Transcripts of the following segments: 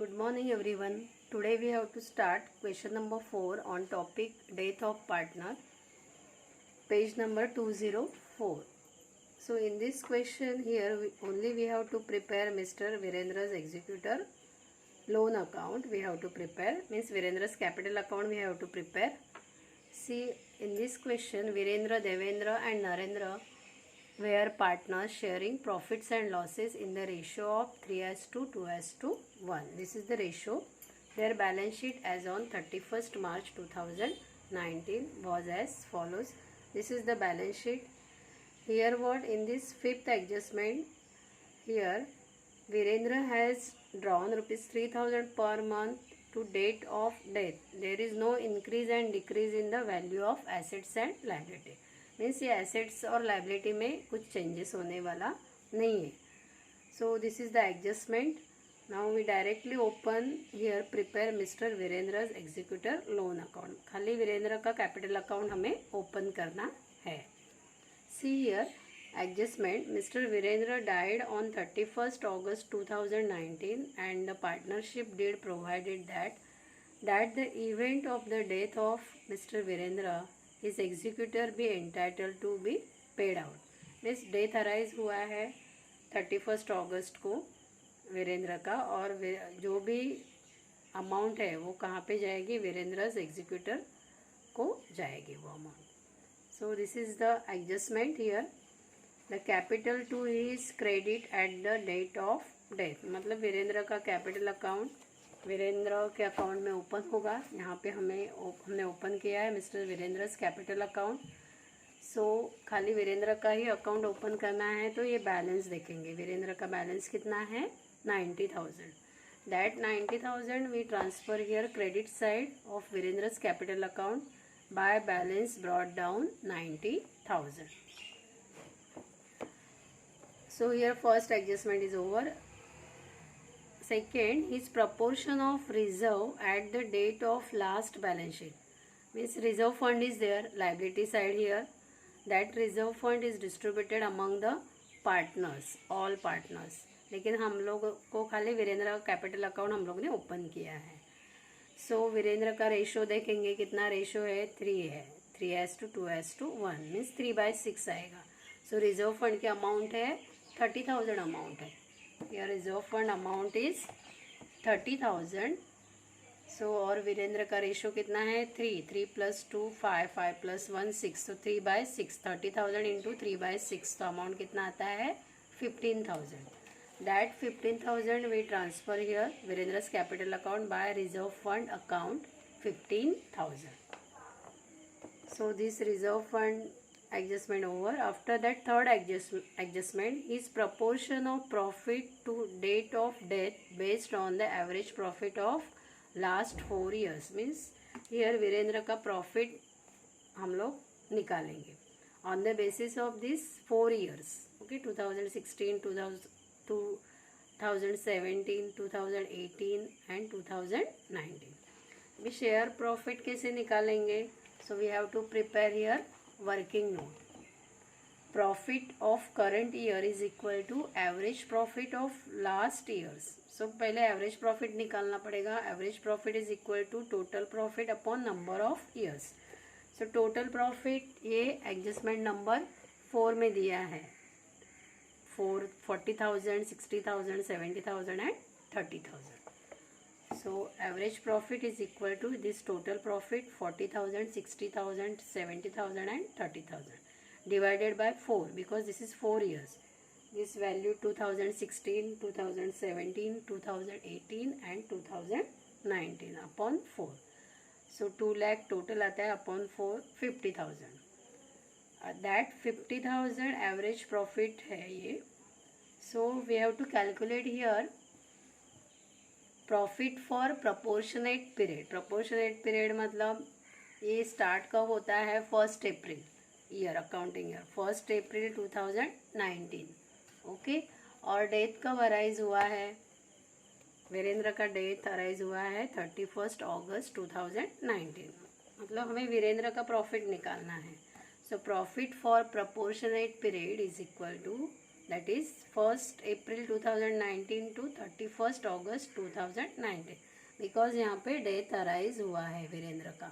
Good morning everyone. Today we have to start question number 4 on topic death of partner, page number 204. So in this question here we have to prepare Mr. Virendra's executor loan account. We have to prepare, means Virendra's capital account we have to prepare. See, in this question Virendra, Devendra and Narendra were partners sharing profits and losses in the ratio of 3:2:1. This is the ratio. Their balance sheet as on 31st March 2019 was as follows. This is the balance sheet. Here what, in this fifth adjustment, here Virendra has drawn rupees 3000 per month to date of death. There is no increase and decrease in the value of assets and liability. Means ये assets और liability में कुछ changes होने वाला नहीं है. So this is the adjustment. Now we directly open here prepare mister Virendra's executor loan account. खाली वीरेंद्र का कैपिटल अकाउंट हमें ओपन करना है. See here adjustment. Mister Virendra died on 31st August 2019 and the partnership deed provided that the event of the death of mister Virendra इस executor भी entitle to be paid out. Means death arise हुआ है 31st अगस्त को वीरेंद्र का, और जो भी amount है वो कहाँ पे जाएगी, वीरेंद्रस एग्जीक्यूटर को जाएगी वो amount. So this is the adjustment here. The capital to is credit at the date of death. मतलब वीरेंद्र का कैपिटल अकाउंट वीरेंद्र के अकाउंट में ओपन होगा. यहाँ पे हमने ओपन किया है मिस्टर वीरेंद्रस कैपिटल अकाउंट. सो खाली वीरेंद्र का ही अकाउंट ओपन करना है. तो ये बैलेंस देखेंगे. वीरेंद्र का बैलेंस कितना है, 90,000. That 90,000 we transfer here credit side of Virendra's capital account by balance brought down 90,000. So here first adjustment is over. Second, his proportion of reserve at the date of last balance sheet. Means reserve fund is there, liability side here. That reserve fund is distributed among the partners, all partners. लेकिन हम लोग को खाली वीरेंद्र का capital account हम लोग ने open किया है. सो वीरेंद्र का रेशो देखेंगे. कितना रेशो है, 3 है. 3:2:1 मीन्स 3/6 आएगा. सो रिजर्व फंड की अमाउंट है 30,000 अमाउंट है. Your reserve fund amount is 30,000. सो और वीरेंद्र का रेशो कितना है, 3 + 2 5 5 + 1 6. तो 3/6 30,000 इंटू 3/6. तो अमाउंट कितना आता है, 15,000. That 15,000 we transfer here Virendra's capital account by reserve fund account 15,000. So this reserve fund adjustment over. After that third adjustment, his proportion of profit to date of death based on the average profit of last 4 years. Means here Virendra का profit हम लोग निकालेंगे on the basis of this 4 years. Okay, 2016, 2017, 2018 and 2019. we share profit कैसे निकालेंगे. So we have to prepare here working note. Profit of current year is equal to average profit of last years. So पहले average profit निकालना पड़ेगा. Average profit is equal to total profit upon number of years. So total profit ये adjustment number 4 में दिया है. 40,000, 60,000, 70,000 and 30,000. So average profit is equal to this total profit 40,000, 60,000, 70,000 and 30,000 divided by 4, because this is 4 years. This value 2016, 2017, 2018 and 2019 upon 4. So 2 lakh total आता है upon 4, 50,000. That 50,000 average profit है ये. So we have to calculate here profit for proportionate period. Proportionate period मतलब ये start कब होता है, 1 अप्रैल year, accounting year 1 अप्रैल 2019. Okay. और डेथ कब अराइज हुआ है, वीरेंद्र का डेथ अराइज हुआ है 31st August 2019. मतलब हमें वीरेंद्र का प्रॉफिट निकालना है. So profit for proportionate period is equal to that is 1st April 2019 to 31st August 2019 because यहाँ पे डेथ अराइज हुआ है वीरेंद्र का.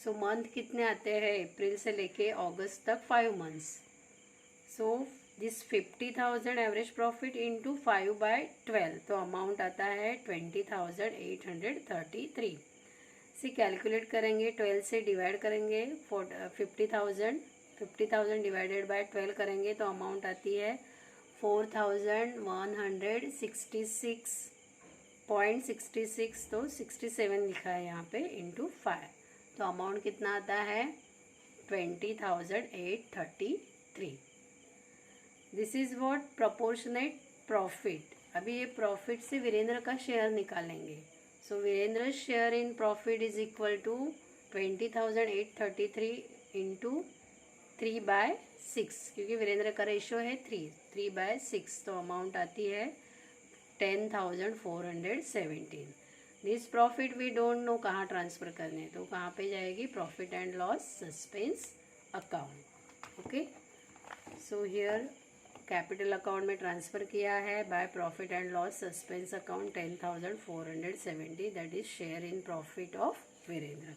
सो मंथ कितने आते हैं अप्रैल से लेके अगस्त तक 5 months. So this 50,000 average profit into 5/12 तो अमाउंट आता है 20,833. सी कैलकुलेट करेंगे 12 से डिवाइड करेंगे 50,000 डिवाइडेड बाय 12 करेंगे तो अमाउंट आती है 4,166.66 तो 67 लिखा है यहाँ पे इंटू 5 तो अमाउंट कितना आता है 20,833. This is what proportionate profit. अभी ये प्रॉफिट से वीरेंद्र का शेयर निकालेंगे. So Virendra share in profit is equal to 20,833 into 3/6 क्योंकि वीरेंद्र का रेशियो है 3/6 तो अमाउंट आती है 10,417. This profit we don't know कहाँ ट्रांसफ़र करने तो कहाँ पे जाएगी profit and loss suspense account. Okay so here capital account में ट्रांसफ़र किया है by profit and loss suspense account 10,470 that is share in profit of Virendra.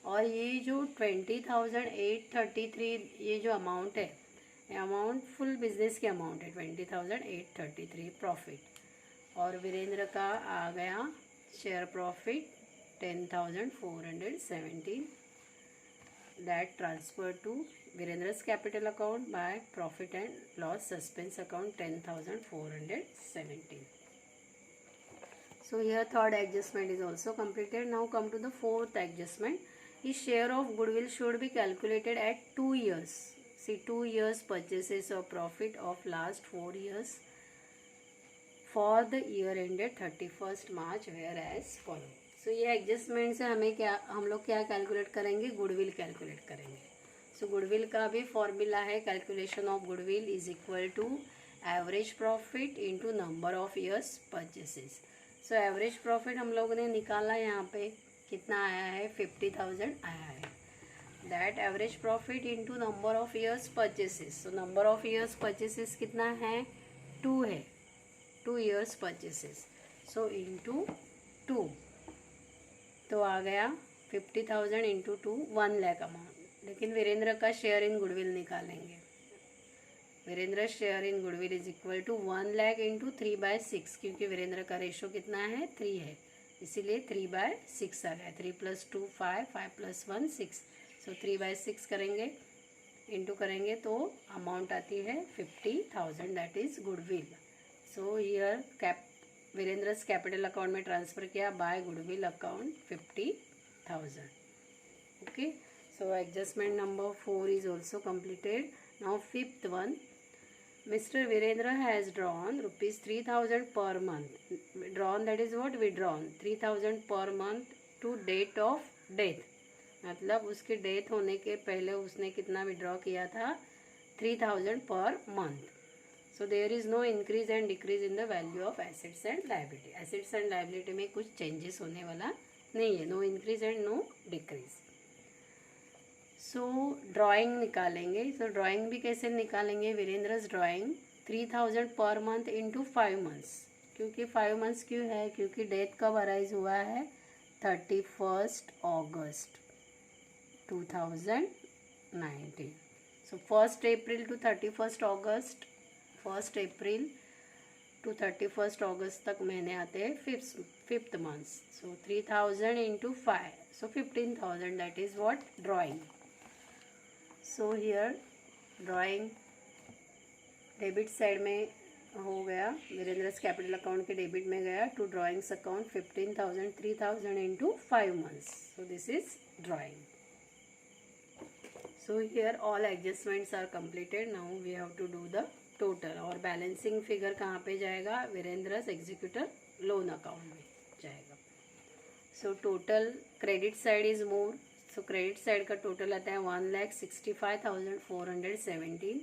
और ये जो 20,833 ये जो अमाउंट है ये अमाउंट फुल बिजनेस की अमाउंट है 20,833 प्रॉफिट. और वीरेंद्र का आ गया share profit 10,470 that transfer to Virendra's capital account by profit and loss suspense account 10,470. So here third adjustment is also completed. Now come to the fourth adjustment. His share of goodwill should be calculated at 2 years. See 2 years purchases of profit of last 4 years for the year ended 31st March whereas follow. So ये adjustment से हम लोग क्या calculate करेंगे goodwill calculate करेंगे. सो goodwill का भी formula है calculation of goodwill is equal to average profit into number of years purchases. So average profit हम लोगों ने निकाला यहाँ पे कितना आया है 50,000 आया है. That average profit into number of years purchases. So number of years purchases कितना है 2 है 2 ईयर्स परचेसेस. सो इंटू 2 तो आ गया 50,000 इंटू 2 1 लाख अमाउंट. लेकिन वीरेंद्र का शेयर इन गुडविल निकालेंगे. Virendra share in goodwill is equal to 1 lakh into 3/6 क्योंकि वीरेंद्र का रेशो कितना है 3 है इसीलिए 3/6 आ गया. 3 + 2 5 5 + 1 6 सो 3/6 करेंगे इंटू करेंगे तो अमाउंट आती है 50,000 that is goodwill. So here Virendra's capital account में ट्रांसफ़र किया by goodwill account 50,000. Okay so adjustment number 4 is also completed. Now fifth one, Mr. Virendra has drawn rupees 3,000 per month. Drawn that is what withdrawn 3,000 per month to date of death. मतलब उसके death होने के पहले उसने कितना withdraw किया था 3,000 per month. So there is no increase and decrease in the value of assets and liability. Assets and liability में कुछ चेंजेस होने वाला नहीं है. No increase and no decrease. So drawing निकालेंगे. सो ड्राइंग भी कैसे निकालेंगे वीरेंद्र's drawing 3,000 per month into 5 months. क्योंकि 5 मंथ्स क्यों है क्योंकि डेथ कब अराइज हुआ है 31st August 2019. So 1st April to 31st August 1st April to 31st August तक महीने आते हैं 5th months. So 3,000 into 5 so 15,000 that is what drawing. So here drawing debit side में हो गया वीरेंद्र's कैपिटल अकाउंट के डेबिट में गया to drawings account 15,000 3,000 into 5 months. So this is drawing. So here all adjustments are completed. Now we have to do the total. और balancing figure कहाँ पे जाएगा वीरेंद्र's एग्जीक्यूटर लोन अकाउंट में जाएगा. So total credit side is more. So credit side का total आता है 1,65,417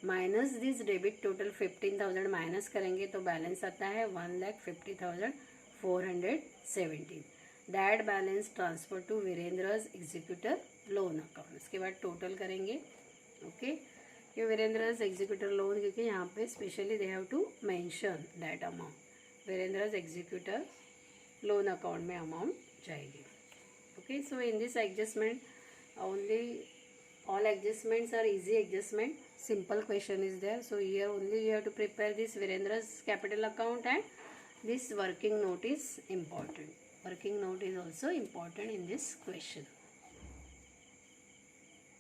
minus this debit total 15,000 minus करेंगे तो बैलेंस आता है 1,50,417. That balance transfer to Virendra's executor loan account. इसके बाद टोटल करेंगे. ओके कि वीरेंद्र's एग्जीक्यूटर लोन, क्योंकि यहाँ पे specially they have to mention that amount, Virendra's executor loan account में अमाउंट जाएगी. Okay, so in this adjustment only all adjustments are easy adjustment, simple question is there. So here only you have to prepare this Virendra's capital account, and this working note is important. Working note is also important in this question.